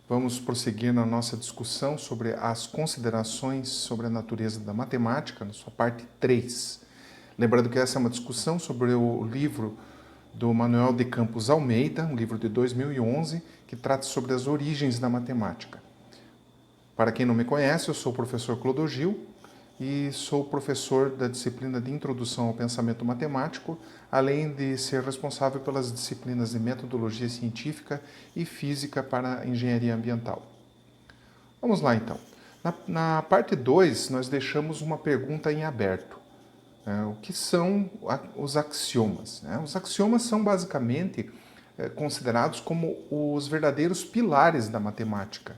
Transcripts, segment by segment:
Vamos prosseguir na nossa discussão sobre as considerações sobre a natureza da matemática, na sua parte 3. Lembrando que essa é uma discussão sobre o livro do Manuel de Campos Almeida, um livro de 2011, que trata sobre as origens da matemática. Para quem não me conhece, eu sou o professor Clodogil e sou professor da disciplina de Introdução ao Pensamento Matemático, além de ser responsável pelas disciplinas de Metodologia Científica e Física para a Engenharia Ambiental. Vamos lá então. Na parte 2, nós deixamos uma pergunta em aberto. O que são os axiomas? Os axiomas são basicamente considerados como os verdadeiros pilares da matemática.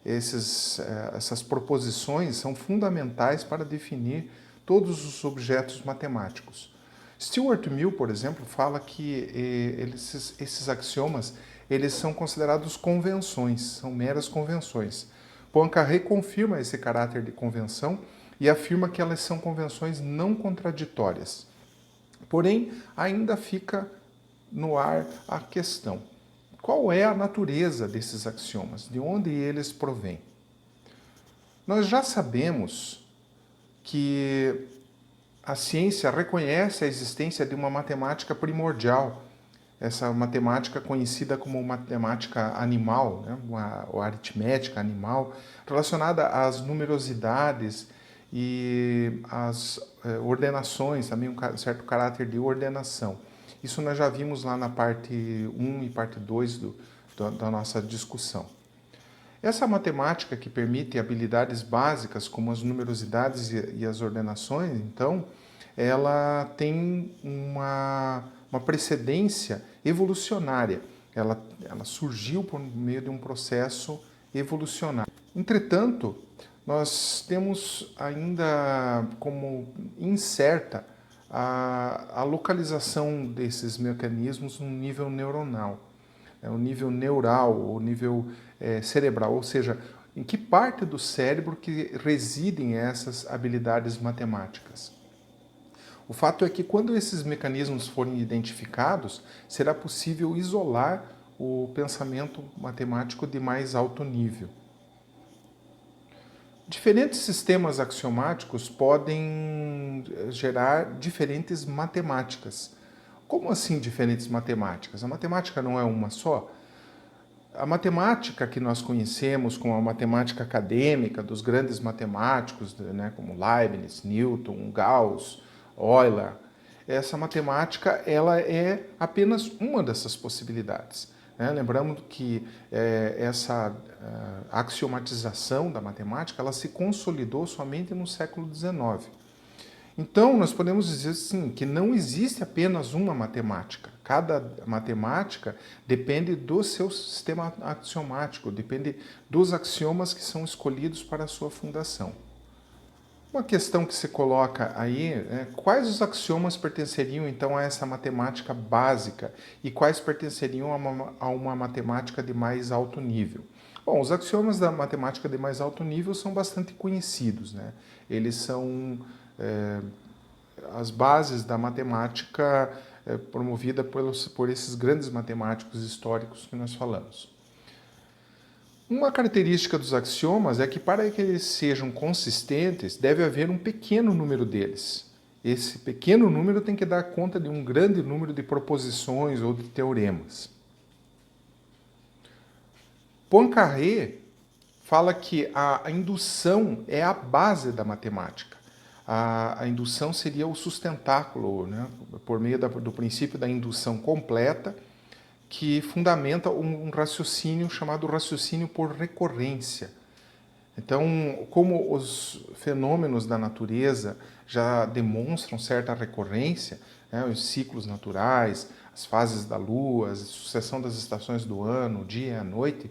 Essas proposições são fundamentais para definir todos os objetos matemáticos. Stuart Mill, por exemplo, fala que esses axiomas eles são considerados convenções, são meras convenções. Poincaré confirma esse caráter de convenção e afirma que elas são convenções não contraditórias. Porém, ainda fica no ar a questão: qual é a natureza desses axiomas? De onde eles provêm? Nós já sabemos que a ciência reconhece a existência de uma matemática primordial, essa matemática conhecida como matemática animal, ou aritmética animal, relacionada às numerosidades e às ordenações, também um certo caráter de ordenação. Isso nós já vimos lá na parte 1 e parte 2 da nossa discussão. Essa matemática que permite habilidades básicas como as numerosidades e as ordenações, então, ela tem uma precedência evolucionária. Ela surgiu por meio de um processo evolucionário. Entretanto, nós temos ainda como incerta a localização desses mecanismos no nível neuronal, o nível neural, o nível cerebral, ou seja, em que parte do cérebro que residem essas habilidades matemáticas. O fato é que quando esses mecanismos forem identificados, será possível isolar o pensamento matemático de mais alto nível. Diferentes sistemas axiomáticos podem gerar diferentes matemáticas. Como assim diferentes matemáticas? A matemática não é uma só? A matemática que nós conhecemos como a matemática acadêmica dos grandes matemáticos, como Leibniz, Newton, Gauss, Euler, essa matemática ela é apenas uma dessas possibilidades. Lembramos que essa axiomatização da matemática ela se consolidou somente no século XIX. Então, nós podemos dizer sim que não existe apenas uma matemática. Cada matemática depende do seu sistema axiomático, depende dos axiomas que são escolhidos para a sua fundação. Uma questão que se coloca aí é quais os axiomas pertenceriam então a essa matemática básica e quais pertenceriam a uma matemática de mais alto nível. Bom, os axiomas da matemática de mais alto nível são bastante conhecidos, Eles são as bases da matemática promovida por esses grandes matemáticos históricos que nós falamos. Uma característica dos axiomas é que para que eles sejam consistentes, deve haver um pequeno número deles. Esse pequeno número tem que dar conta de um grande número de proposições ou de teoremas. Poincaré fala que a indução é a base da matemática. A indução seria o sustentáculo, por meio do princípio da indução completa, que fundamenta um raciocínio chamado raciocínio por recorrência. Então, como os fenômenos da natureza já demonstram certa recorrência, os ciclos naturais, as fases da Lua, a sucessão das estações do ano, o dia e a noite,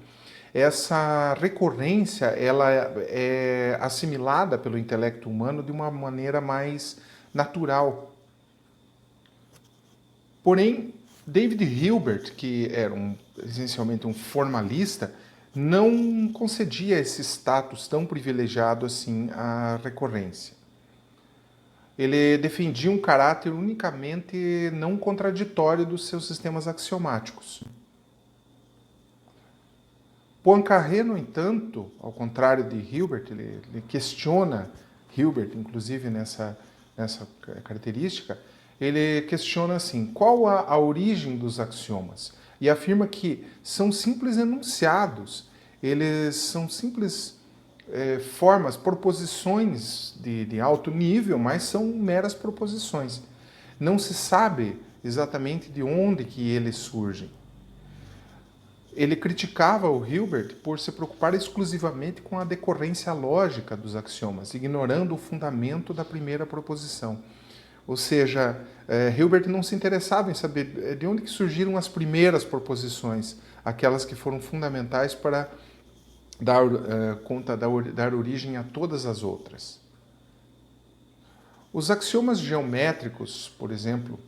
essa recorrência ela é assimilada pelo intelecto humano de uma maneira mais natural. Porém, David Hilbert, que era essencialmente um formalista, não concedia esse status tão privilegiado assim à recorrência. Ele defendia um caráter unicamente não contraditório dos seus sistemas axiomáticos. Poincaré, no entanto, ao contrário de Hilbert, ele questiona Hilbert, inclusive nessa característica, ele questiona assim, qual a origem dos axiomas? E afirma que são simples enunciados, eles são simples formas, proposições de alto nível, mas são meras proposições. Não se sabe exatamente de onde que eles surgem. Ele criticava o Hilbert por se preocupar exclusivamente com a decorrência lógica dos axiomas, ignorando o fundamento da primeira proposição. Ou seja, Hilbert não se interessava em saber de onde que surgiram as primeiras proposições, aquelas que foram fundamentais para dar origem a todas as outras. Os axiomas geométricos, por exemplo,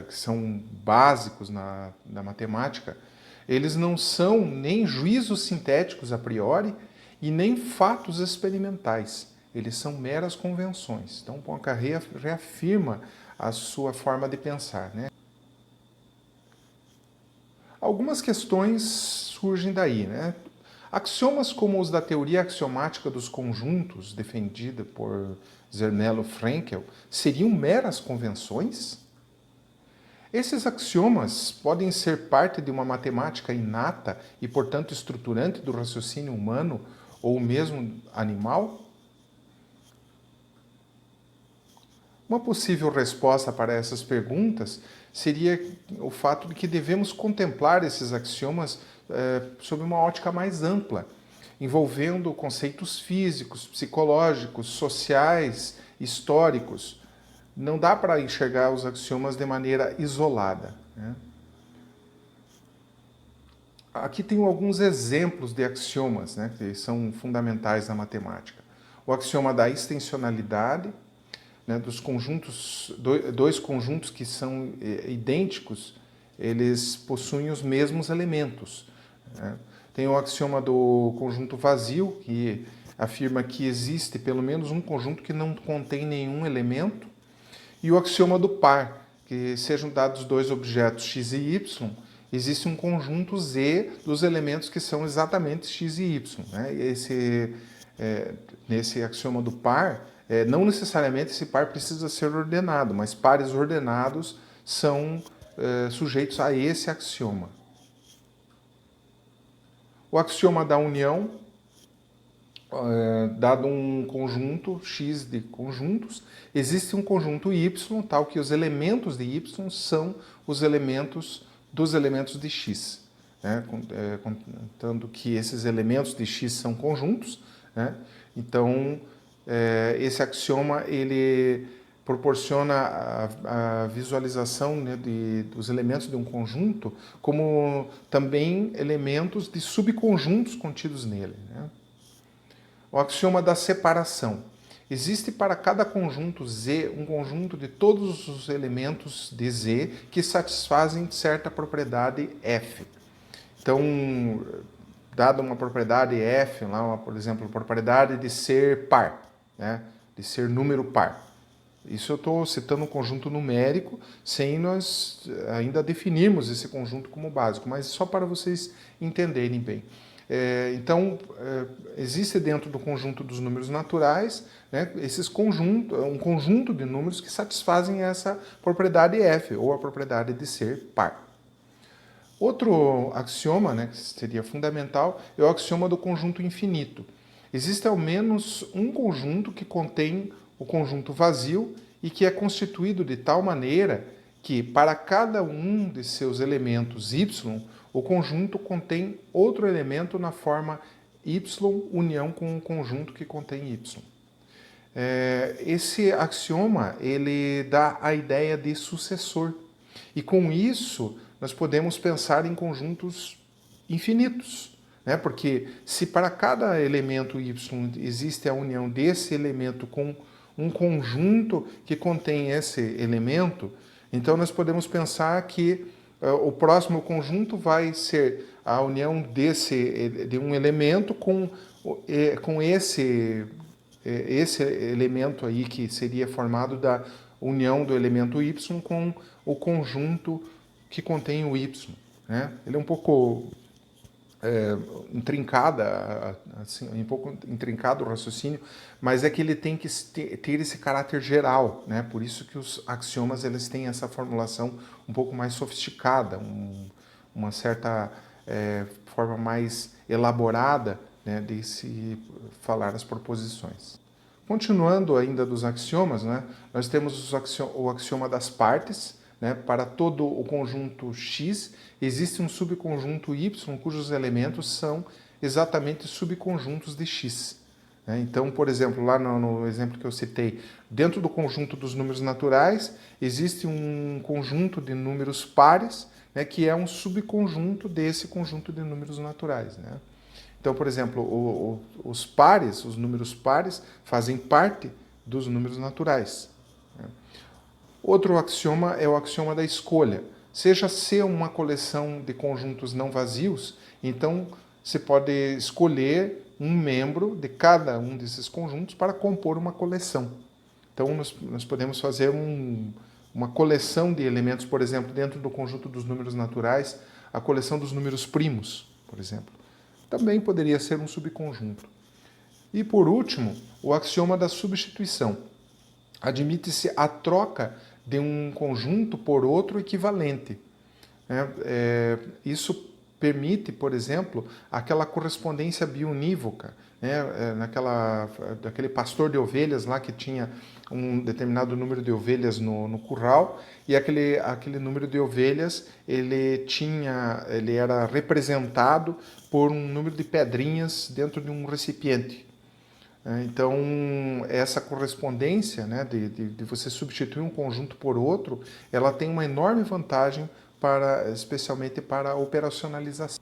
que são básicos na matemática, eles não são nem juízos sintéticos a priori e nem fatos experimentais. Eles são meras convenções. Então, Poincaré reafirma a sua forma de pensar, né? Algumas questões surgem daí, né? Axiomas como os da teoria axiomática dos conjuntos, defendida por Zermelo Fraenkel, seriam meras convenções? Esses axiomas podem ser parte de uma matemática inata e, portanto, estruturante do raciocínio humano ou mesmo animal? Uma possível resposta para essas perguntas seria o fato de que devemos contemplar esses axiomas sob uma ótica mais ampla, envolvendo conceitos físicos, psicológicos, sociais, históricos. Não dá para enxergar os axiomas de maneira isolada, né? Aqui tem alguns exemplos de axiomas, né, que são fundamentais na matemática. O axioma da extensionalidade, né, dos conjuntos, dois conjuntos que são idênticos, eles possuem os mesmos elementos, né? Tem o axioma do conjunto vazio, que afirma que existe pelo menos um conjunto que não contém nenhum elemento, e o axioma do par, que sejam dados dois objetos x e y, existe um conjunto Z dos elementos que são exatamente x e y, né? Nesse axioma do par, não necessariamente esse par precisa ser ordenado, mas pares ordenados são sujeitos a esse axioma. O axioma da união, dado um conjunto X de conjuntos, existe um conjunto Y, tal que os elementos de Y são os elementos dos elementos de X, né? Contando que esses elementos de X são conjuntos, né? Então, esse axioma ele proporciona a visualização, né, dos elementos de um conjunto como também elementos de subconjuntos contidos nele, né? O axioma da separação. Existe para cada conjunto Z um conjunto de todos os elementos de Z que satisfazem certa propriedade F. Então, dada uma propriedade F, lá, por exemplo, a propriedade de ser par, né, de ser número par. Isso eu estou citando um conjunto numérico, sem nós ainda definirmos esse conjunto como básico, mas só para vocês entenderem bem. Então, existe dentro do conjunto dos números naturais, né, um conjunto de números que satisfazem essa propriedade F, ou a propriedade de ser par. Outro axioma, né, que seria fundamental, é o axioma do conjunto infinito. Existe ao menos um conjunto que contém o conjunto vazio e que é constituído de tal maneira que, para cada um de seus elementos y, o conjunto contém outro elemento na forma y união com um conjunto que contém y. Esse axioma ele dá a ideia de sucessor. E com isso, nós podemos pensar em conjuntos infinitos, né? Porque se para cada elemento y existe a união desse elemento com um conjunto que contém esse elemento, então nós podemos pensar que o próximo conjunto vai ser a união de um elemento com esse elemento aí que seria formado da união do elemento y com o conjunto que contém o y, né? Ele é um pouco intrincada, assim, um pouco intrincado o raciocínio, mas é que ele tem que ter esse caráter geral, né? Por isso que os axiomas eles têm essa formulação um pouco mais sofisticada, uma certa forma mais elaborada, né, de se falar as proposições. Continuando ainda dos axiomas, né, nós temos o axioma das partes. Né, para todo o conjunto X, existe um subconjunto Y cujos elementos são exatamente subconjuntos de X. Né? Então, por exemplo, lá no exemplo que eu citei, dentro do conjunto dos números naturais, existe um conjunto de números pares, né, que é um subconjunto desse conjunto de números naturais. Né? Então, por exemplo, os pares, os números pares, fazem parte dos números naturais. Né? Outro axioma é o axioma da escolha. Seja C uma coleção de conjuntos não vazios, então você pode escolher um membro de cada um desses conjuntos para compor uma coleção. Então nós podemos fazer uma coleção de elementos, por exemplo, dentro do conjunto dos números naturais, a coleção dos números primos, por exemplo. Também poderia ser um subconjunto. E por último, o axioma da substituição. Admite-se a troca de um conjunto por outro equivalente. Isso permite, por exemplo, aquela correspondência biunívoca, né? Daquele pastor de ovelhas lá que tinha um determinado número de ovelhas no curral, e aquele número de ovelhas ele era representado por um número de pedrinhas dentro de um recipiente. Então, essa correspondência, né, de você substituir um conjunto por outro, ela tem uma enorme vantagem, especialmente para a operacionalização.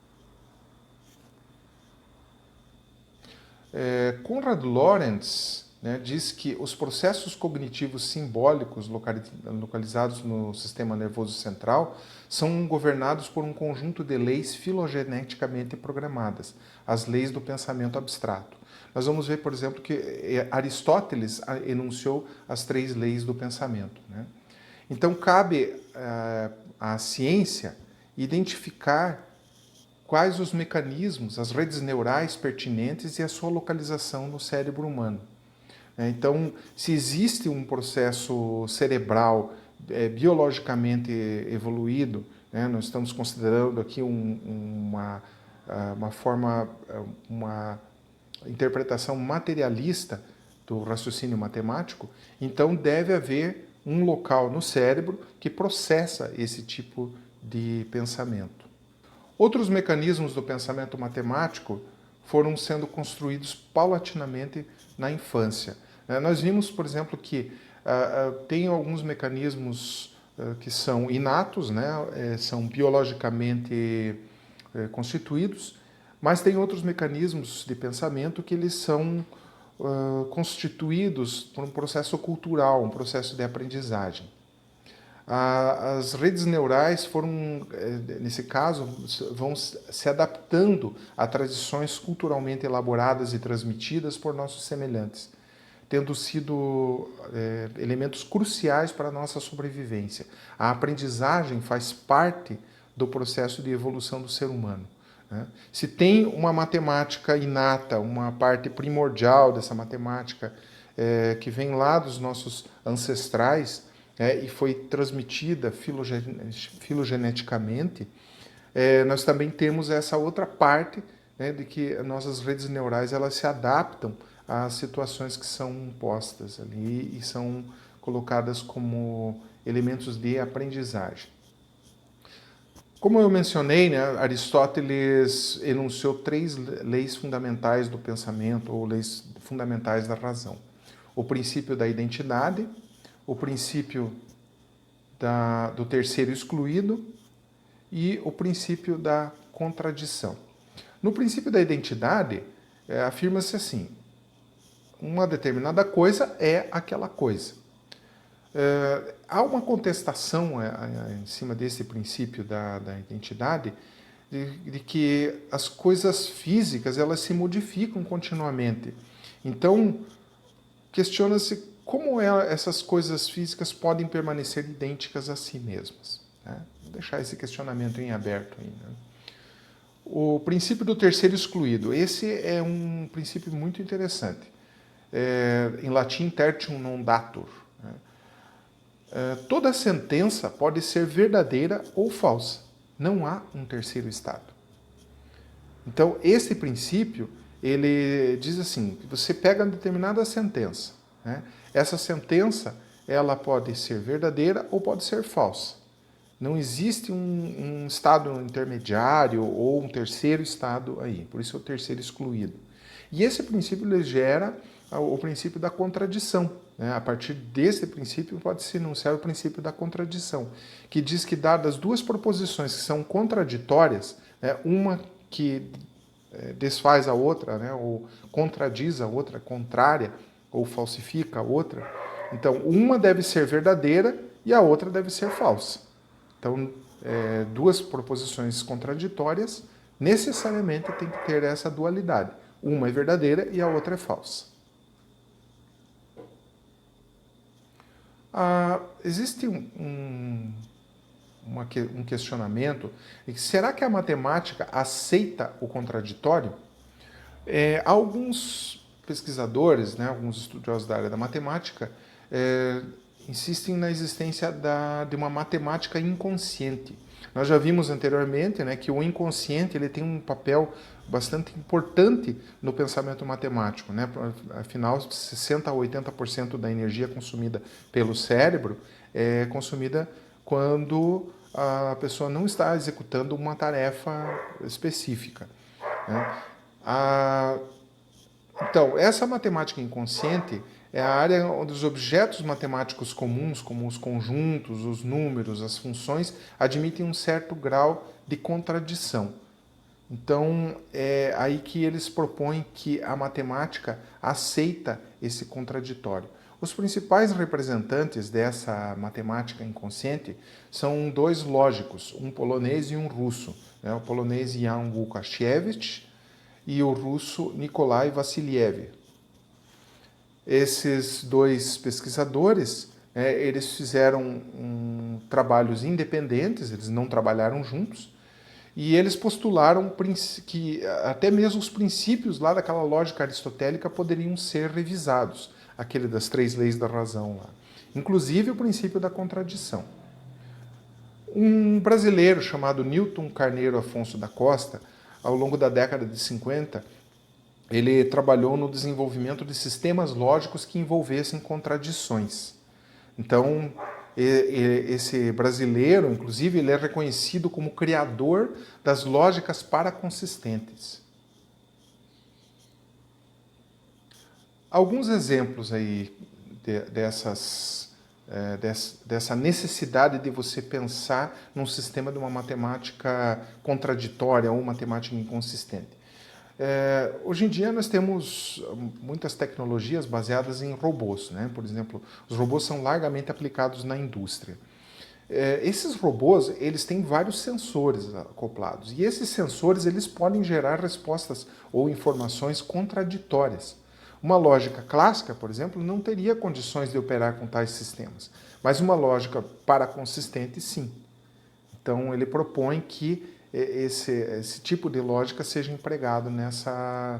Konrad Lorenz, né, diz que os processos cognitivos simbólicos localizados no sistema nervoso central são governados por um conjunto de leis filogeneticamente programadas, as leis do pensamento abstrato. Nós vamos ver, por exemplo, que Aristóteles enunciou as 3 leis do pensamento. Né? Então, cabe à ciência identificar quais os mecanismos, as redes neurais pertinentes e a sua localização no cérebro humano. Então, se existe um processo cerebral biologicamente evoluído, né, nós estamos considerando aqui uma interpretação materialista do raciocínio matemático, então deve haver um local no cérebro que processa esse tipo de pensamento. Outros mecanismos do pensamento matemático foram sendo construídos paulatinamente na infância. Nós vimos, por exemplo, que tem alguns mecanismos que são inatos, né, são biologicamente constituídos, mas tem outros mecanismos de pensamento que eles são constituídos por um processo cultural, um processo de aprendizagem. As redes neurais foram, nesse caso, vão se adaptando a tradições culturalmente elaboradas e transmitidas por nossos semelhantes, tendo sido elementos cruciais para a nossa sobrevivência. A aprendizagem faz parte do processo de evolução do ser humano. Se tem uma matemática inata, uma parte primordial dessa matemática que vem lá dos nossos ancestrais e foi transmitida filogeneticamente, nós também temos essa outra parte, né, de que nossas redes neurais elas se adaptam às situações que são postas ali e são colocadas como elementos de aprendizagem. Como eu mencionei, né, Aristóteles enunciou 3 leis fundamentais do pensamento, ou leis fundamentais da razão. O princípio da identidade, o princípio do terceiro excluído e o princípio da contradição. No princípio da identidade, afirma-se assim: uma determinada coisa é aquela coisa. Há uma contestação em cima desse princípio da identidade, de que as coisas físicas elas se modificam continuamente. Então, questiona-se como essas coisas físicas podem permanecer idênticas a si mesmas. Né? Vou deixar esse questionamento em aberto ainda. O princípio do terceiro excluído. Esse é um princípio muito interessante. Em latim, tertium non datur. Toda sentença pode ser verdadeira ou falsa. Não há um terceiro estado. Então, esse princípio, ele diz assim, que você pega uma determinada sentença, né? Essa sentença, ela pode ser verdadeira ou pode ser falsa. Não existe um estado intermediário ou um terceiro estado aí, por isso é o terceiro excluído. E esse princípio ele gera o princípio da contradição, né? A partir desse princípio pode-se enunciar o princípio da contradição, que diz que dadas duas proposições que são contraditórias, né? Uma que desfaz a outra, né? Ou contradiz a outra, contrária, ou falsifica a outra. Então, uma deve ser verdadeira e a outra deve ser falsa. Então, duas proposições contraditórias necessariamente tem que ter essa dualidade. Uma é verdadeira e a outra é falsa. Existe um questionamento, será que a matemática aceita o contraditório? Alguns pesquisadores, né, alguns estudiosos da área da matemática, insistem na existência de uma matemática inconsciente. Nós já vimos anteriormente, né, que o inconsciente ele tem um papel bastante importante no pensamento matemático, né? Afinal, 60% a 80% da energia consumida pelo cérebro é consumida quando a pessoa não está executando uma tarefa específica, né? Então, essa matemática inconsciente é a área onde os objetos matemáticos comuns, como os conjuntos, os números, as funções, admitem um certo grau de contradição. Então, é aí que eles propõem que a matemática aceita esse contraditório. Os principais representantes dessa matemática inconsciente são dois lógicos, um polonês e um russo, né? O polonês Jan Łukasiewicz e o russo Nikolai Vassiliev. Esses dois pesquisadores, eles fizeram trabalhos independentes, eles não trabalharam juntos, e eles postularam que até mesmo os princípios lá daquela lógica aristotélica poderiam ser revisados, aquele das 3 leis da razão lá. Inclusive o princípio da contradição. Um brasileiro chamado Newton Carneiro Afonso da Costa, ao longo da década de 50, ele trabalhou no desenvolvimento de sistemas lógicos que envolvessem contradições. Então, esse brasileiro, inclusive, ele é reconhecido como criador das lógicas paraconsistentes. Alguns exemplos aí dessa necessidade de você pensar num sistema de uma matemática contraditória ou matemática inconsistente. Hoje em dia nós temos muitas tecnologias baseadas em robôs, né? Por exemplo, os robôs são largamente aplicados na indústria. Esses robôs, eles têm vários sensores acoplados, e esses sensores eles podem gerar respostas ou informações contraditórias. Uma lógica clássica, por exemplo, não teria condições de operar com tais sistemas, mas uma lógica paraconsistente, sim. Então, ele propõe que esse tipo de lógica seja empregado nessa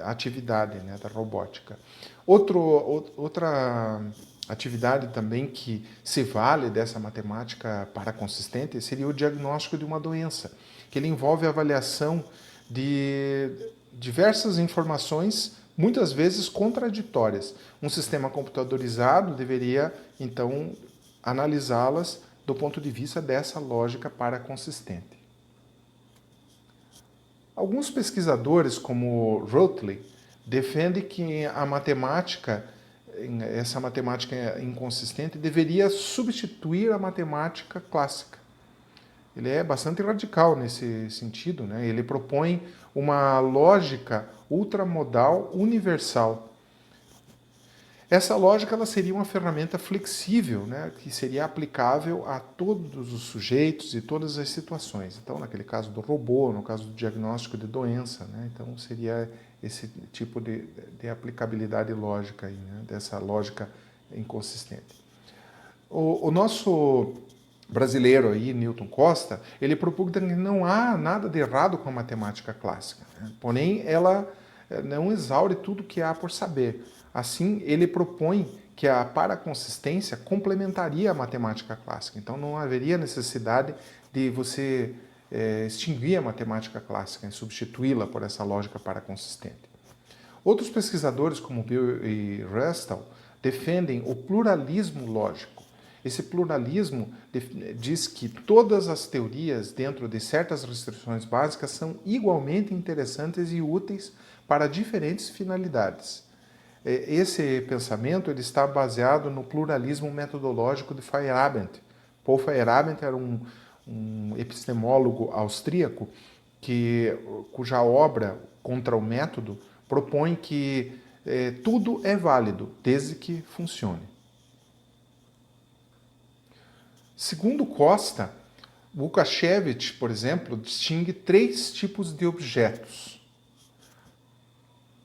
atividade, né, da robótica. Outra atividade também que se vale dessa matemática paraconsistente seria o diagnóstico de uma doença, que ele envolve a avaliação de diversas informações, muitas vezes contraditórias. Um sistema computadorizado deveria, então, analisá-las do ponto de vista dessa lógica paraconsistente. Alguns pesquisadores, como Rothley, defendem que a matemática, essa matemática inconsistente, deveria substituir a matemática clássica. Ele é bastante radical nesse sentido, né? Ele propõe uma lógica ultramodal universal. Essa lógica ela seria uma ferramenta flexível, né, que seria aplicável a todos os sujeitos e todas as situações. Então, naquele caso do robô, no caso do diagnóstico de doença, né, então seria esse tipo de aplicabilidade lógica aí, né, dessa lógica inconsistente. O nosso brasileiro aí, Newton Costa, ele propõe que não há nada de errado com a matemática clássica, né? Porém, ela não exaure tudo que há por saber. Assim, ele propõe que a paraconsistência complementaria a matemática clássica. Então, não haveria necessidade de você extinguir a matemática clássica e substituí-la por essa lógica paraconsistente. Outros pesquisadores, como Bill e Restall, defendem o pluralismo lógico. Esse pluralismo diz que todas as teorias, dentro de certas restrições básicas, são igualmente interessantes e úteis para diferentes finalidades. Esse pensamento ele está baseado no pluralismo metodológico de Feyerabend. Paul Feyerabend era um epistemólogo austríaco cuja obra Contra o Método propõe que tudo é válido, desde que funcione. Segundo Costa, Lukasiewicz, por exemplo, distingue 3 tipos de objetos.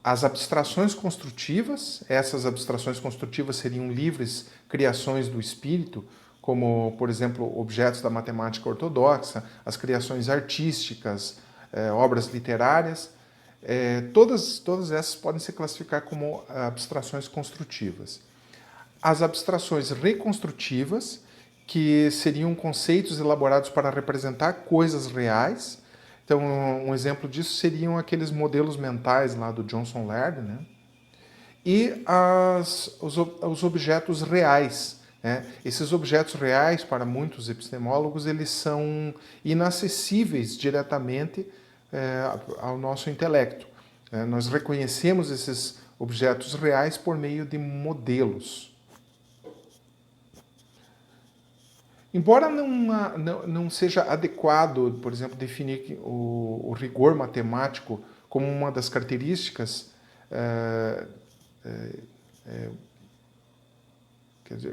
As abstrações construtivas, essas abstrações construtivas seriam livres criações do espírito, como, por exemplo, objetos da matemática ortodoxa, as criações artísticas, obras literárias. Todas essas podem se classificar como abstrações construtivas. As abstrações reconstrutivas, que seriam conceitos elaborados para representar coisas reais. Então, um exemplo disso seriam aqueles modelos mentais lá do Johnson Laird, né? E os objetos reais, né? Esses objetos reais, para muitos epistemólogos, eles são inacessíveis diretamente ao nosso intelecto. Nós reconhecemos esses objetos reais por meio de modelos. Embora não seja adequado, por exemplo, definir o rigor matemático como uma das características,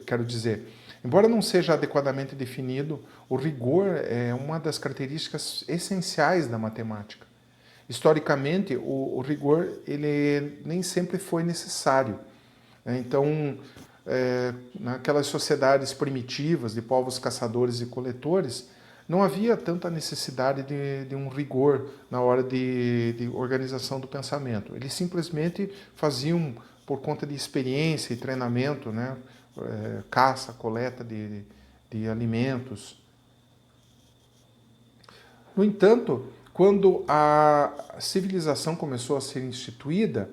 quero dizer, embora não seja adequadamente definido, o rigor é uma das características essenciais da matemática. Historicamente, o rigor ele nem sempre foi necessário. Então, naquelas sociedades primitivas de povos caçadores e coletores, não havia tanta necessidade de um rigor na hora de organização do pensamento. Eles simplesmente faziam, por conta de experiência e treinamento, né, caça, coleta de alimentos. No entanto, quando a civilização começou a ser instituída,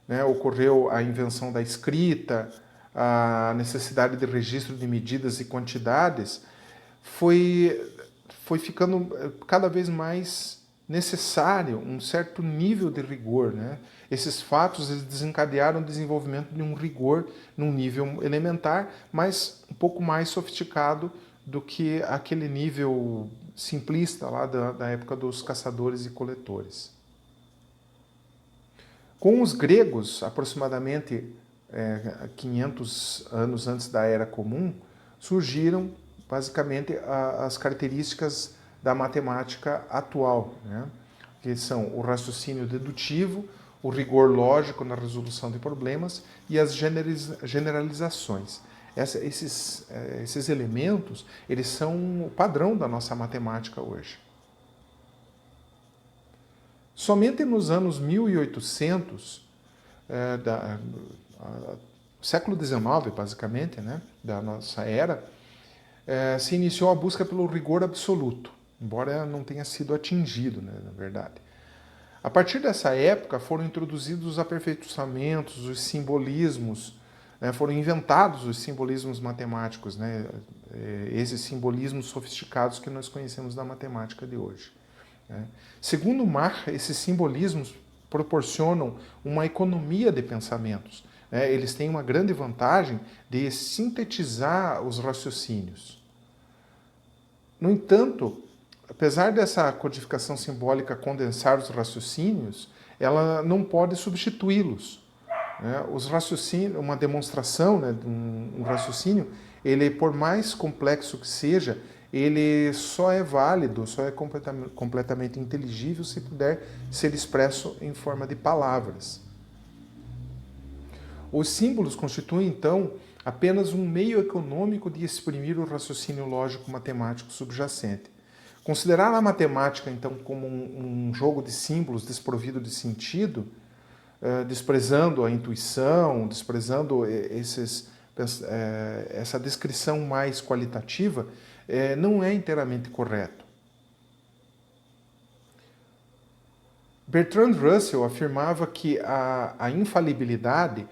né, ocorreu a invenção da escrita, a necessidade de registro de medidas e quantidades, foi ficando cada vez mais necessário um certo nível de rigor, né? Esses fatos eles desencadearam o desenvolvimento de um rigor num nível elementar, mas um pouco mais sofisticado do que aquele nível simplista lá da época dos caçadores e coletores. Com os gregos, aproximadamente 500 anos antes da Era Comum, surgiram basicamente as características da matemática atual, né? Que são o raciocínio dedutivo, o rigor lógico na resolução de problemas e as generalizações. Esses elementos eles são o padrão da nossa matemática hoje. Somente nos anos 1800, século XIX, basicamente, né, da nossa era, se iniciou a busca pelo rigor absoluto, embora não tenha sido atingido, né, na verdade. A partir dessa época foram introduzidos os aperfeiçoamentos, os simbolismos, né, foram inventados os simbolismos matemáticos, né, esses simbolismos sofisticados que nós conhecemos da matemática de hoje. Né. Segundo Mach, esses simbolismos proporcionam uma economia de pensamentos. Eles têm uma grande vantagem de sintetizar os raciocínios. No entanto, apesar dessa codificação simbólica condensar os raciocínios, ela não pode substituí-los. Os raciocínios, uma demonstração, né, de um raciocínio, ele, por mais complexo que seja, ele só é válido, só é completamente inteligível se puder ser expresso em forma de palavras. Os símbolos constituem, então, apenas um meio econômico de exprimir o raciocínio lógico-matemático subjacente. Considerar a matemática, então, como um jogo de símbolos desprovido de sentido, desprezando a intuição, desprezando essa descrição mais qualitativa, não é inteiramente correto. Bertrand Russell afirmava que a infalibilidade,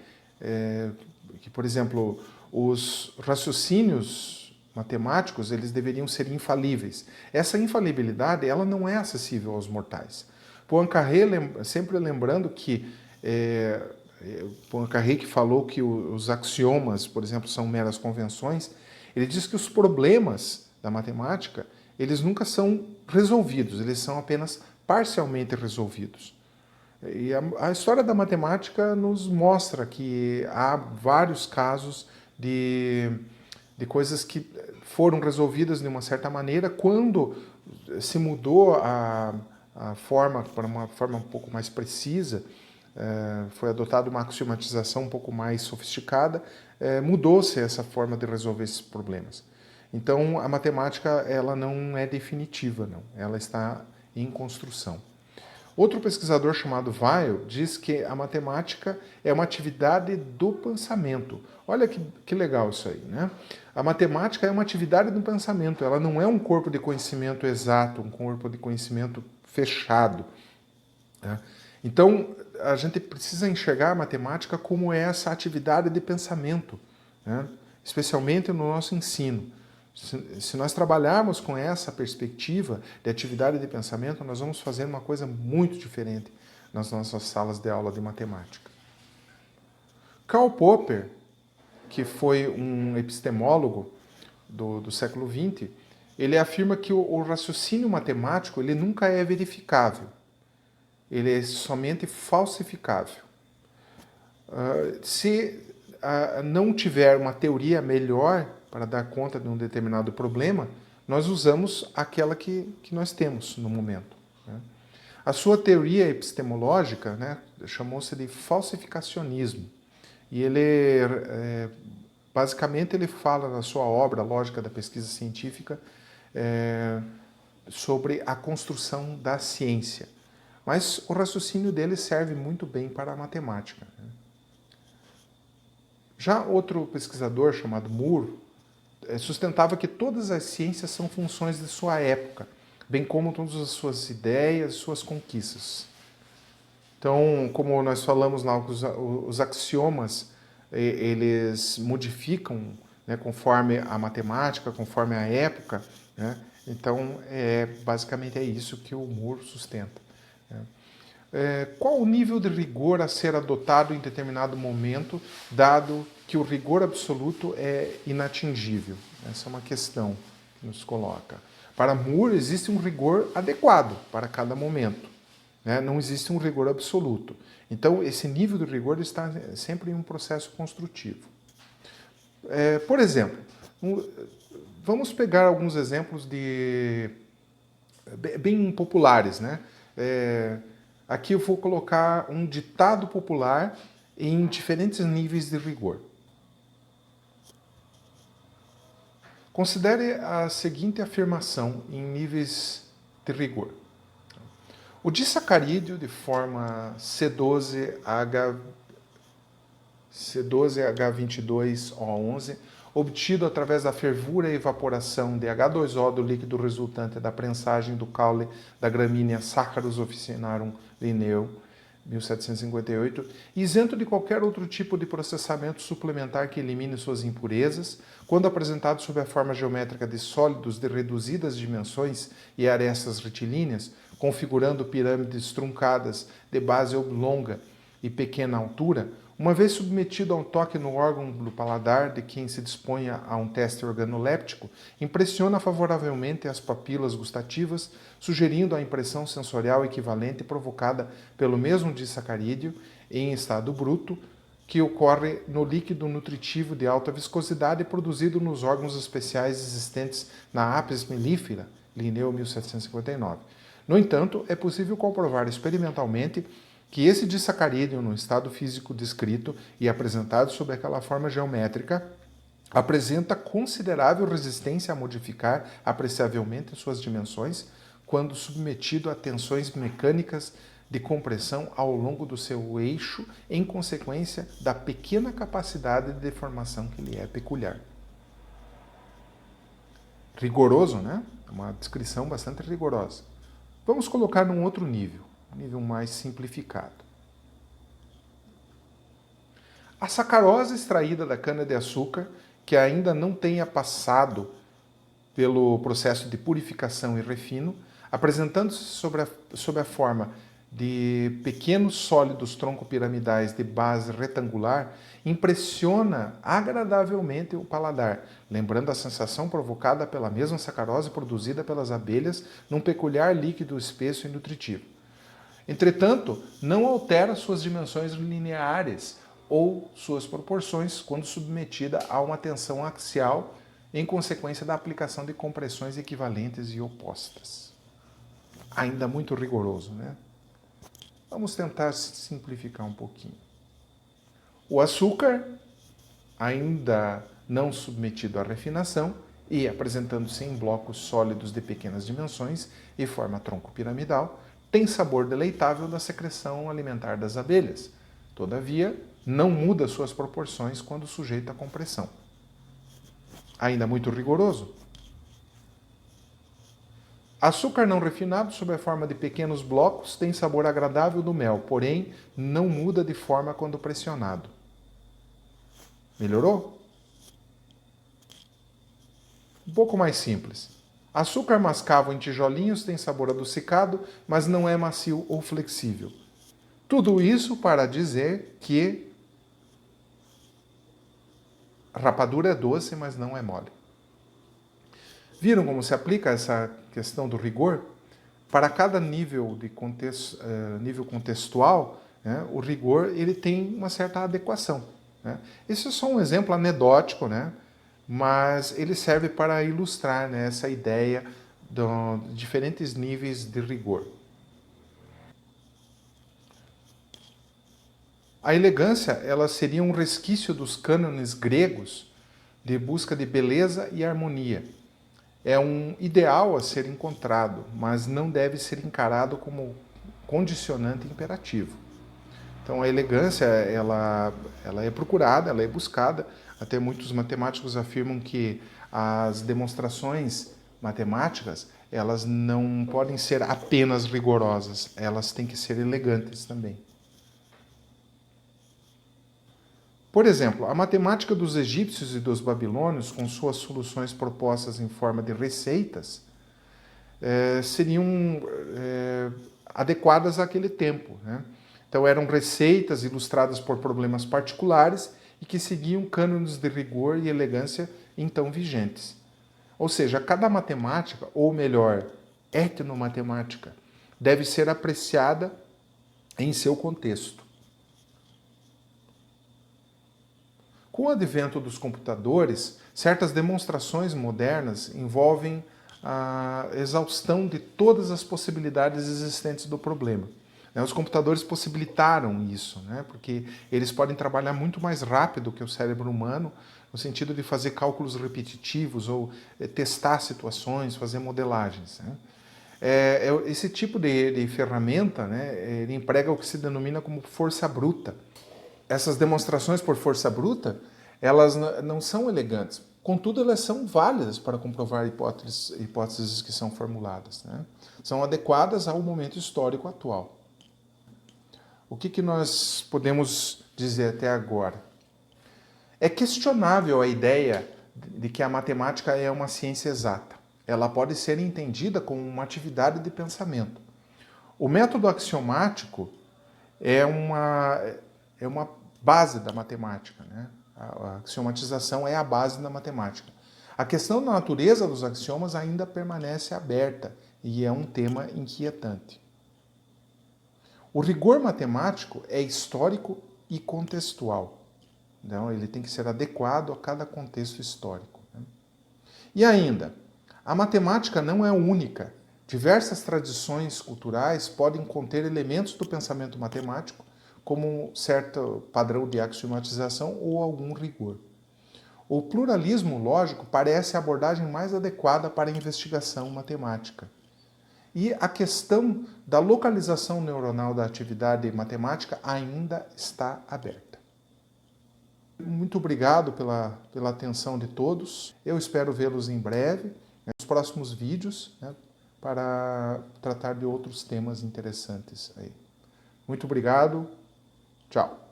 que, por exemplo, os raciocínios matemáticos, eles deveriam ser infalíveis. Essa infalibilidade, ela não é acessível aos mortais. Poincaré, sempre lembrando que Poincaré, que falou que os axiomas, por exemplo, são meras convenções, ele diz que os problemas da matemática, eles nunca são resolvidos, eles são apenas parcialmente resolvidos. E a história da matemática nos mostra que há vários casos de coisas que foram resolvidas de uma certa maneira quando se mudou a forma para uma forma um pouco mais precisa, foi adotada uma axiomatização um pouco mais sofisticada, mudou-se essa forma de resolver esses problemas. Então, a matemática, ela não é definitiva, não. Ela está em construção. Outro pesquisador chamado Weil diz que a matemática é uma atividade do pensamento. Olha que legal isso aí, né? A matemática é uma atividade do pensamento, ela não é um corpo de conhecimento exato, um corpo de conhecimento fechado, né? Então, a gente precisa enxergar a matemática como essa atividade de pensamento, né? Especialmente no nosso ensino. Se nós trabalharmos com essa perspectiva de atividade de pensamento, nós vamos fazer uma coisa muito diferente nas nossas salas de aula de matemática. Karl Popper, que foi um epistemólogo do século XX, ele afirma que o raciocínio matemático ele nunca é verificável, ele é somente falsificável. Se não tiver uma teoria melhor para dar conta de um determinado problema, nós usamos aquela que nós temos no momento, né? A sua teoria epistemológica, né, chamou-se de falsificacionismo. E ele, basicamente, ele fala na sua obra Lógica da Pesquisa Científica sobre a construção da ciência. Mas o raciocínio dele serve muito bem para a matemática, né? Já outro pesquisador chamado Moore sustentava que todas as ciências são funções de sua época, bem como todas as suas ideias, suas conquistas. Então, como nós falamos lá, os axiomas, eles modificam, né, conforme a matemática, conforme a época, né? Então, basicamente é isso que o Moore sustenta, né? Qual o nível de rigor a ser adotado em determinado momento, dado que o rigor absoluto é inatingível? Essa é uma questão que nos coloca. Para Moore, existe um rigor adequado para cada momento, né? Não existe um rigor absoluto. Então, esse nível de rigor está sempre em um processo construtivo. Por exemplo, vamos pegar alguns exemplos bem populares, né? Aqui eu vou colocar um ditado popular em diferentes níveis de rigor. Considere a seguinte afirmação em níveis de rigor. O disacarídeo de forma C12H22O11, obtido através da fervura e evaporação de H2O do líquido resultante da prensagem do caule da gramínea Saccharus officinarum Linneo, 1758, isento de qualquer outro tipo de processamento suplementar que elimine suas impurezas, quando apresentado sob a forma geométrica de sólidos de reduzidas dimensões e arestas retilíneas, configurando pirâmides truncadas de base oblonga e pequena altura, uma vez submetido a um toque no órgão do paladar de quem se disponha a um teste organoléptico, impressiona favoravelmente as papilas gustativas, sugerindo a impressão sensorial equivalente provocada pelo mesmo disacarídeo em estado bruto que ocorre no líquido nutritivo de alta viscosidade produzido nos órgãos especiais existentes na apis mellifera, Linneo 1759. No entanto, é possível comprovar experimentalmente que esse disacarídeo, no estado físico descrito e apresentado sob aquela forma geométrica, apresenta considerável resistência a modificar apreciavelmente suas dimensões quando submetido a tensões mecânicas de compressão ao longo do seu eixo, em consequência da pequena capacidade de deformação que lhe é peculiar. Rigoroso, né? Uma descrição bastante rigorosa. Vamos colocar num outro nível, um nível mais simplificado. A sacarose extraída da cana-de-açúcar, que ainda não tenha passado pelo processo de purificação e refino, apresentando-se sob a forma de pequenos sólidos troncopiramidais de base retangular, impressiona agradavelmente o paladar, lembrando a sensação provocada pela mesma sacarose produzida pelas abelhas num peculiar líquido espesso e nutritivo. Entretanto, não altera suas dimensões lineares ou suas proporções quando submetida a uma tensão axial em consequência da aplicação de compressões equivalentes e opostas. Ainda muito rigoroso, né? Vamos tentar simplificar um pouquinho. O açúcar, ainda não submetido à refinação e apresentando-se em blocos sólidos de pequenas dimensões e forma tronco-piramidal, tem sabor deleitável da secreção alimentar das abelhas. Todavia, não muda suas proporções quando sujeito à compressão. Ainda muito rigoroso. Açúcar não refinado, sob a forma de pequenos blocos, tem sabor agradável do mel, porém não muda de forma quando pressionado. Melhorou? Um pouco mais simples. Açúcar mascavo em tijolinhos tem sabor adocicado, mas não é macio ou flexível. Tudo isso para dizer que rapadura é doce, mas não é mole. Viram como se aplica essa questão do rigor? Para cada nível contextual, né, o rigor ele tem uma certa adequação. Né? Esse é só um exemplo anedótico, né, mas ele serve para ilustrar, né, essa ideia de diferentes níveis de rigor. A elegância ela seria um resquício dos cânones gregos de busca de beleza e harmonia. É um ideal a ser encontrado, mas não deve ser encarado como condicionante imperativo. Então a elegância ela é procurada, ela é buscada. Até muitos matemáticos afirmam que as demonstrações matemáticas elas não podem ser apenas rigorosas, elas têm que ser elegantes também. Por exemplo, a matemática dos egípcios e dos babilônios, com suas soluções propostas em forma de receitas, seriam adequadas àquele tempo. Né? Então, eram receitas ilustradas por problemas particulares e que seguiam cânones de rigor e elegância então vigentes. Ou seja, cada matemática, ou melhor, etnomatemática, deve ser apreciada em seu contexto. Com o advento dos computadores, certas demonstrações modernas envolvem a exaustão de todas as possibilidades existentes do problema. Os computadores possibilitaram isso, porque eles podem trabalhar muito mais rápido que o cérebro humano, no sentido de fazer cálculos repetitivos ou testar situações, fazer modelagens. Esse tipo de ferramenta ele emprega o que se denomina como força bruta. Essas demonstrações por força bruta, elas não são elegantes. Contudo, elas são válidas para comprovar hipóteses que são formuladas. Né? São adequadas ao momento histórico atual. O que nós podemos dizer até agora? É questionável a ideia de que a matemática é uma ciência exata. Ela pode ser entendida como uma atividade de pensamento. O método axiomático é uma base da matemática. Né? A axiomatização é a base da matemática. A questão da natureza dos axiomas ainda permanece aberta e é um tema inquietante. O rigor matemático é histórico e contextual. Então, ele tem que ser adequado a cada contexto histórico. Né? E ainda, a matemática não é única. Diversas tradições culturais podem conter elementos do pensamento matemático, como um certo padrão de axiomatização ou algum rigor. O pluralismo lógico parece a abordagem mais adequada para a investigação matemática. E a questão da localização neuronal da atividade matemática ainda está aberta. Muito obrigado pela atenção de todos. Eu espero vê-los em breve, nos próximos vídeos, né, para tratar de outros temas interessantes aí. Muito obrigado. Tchau.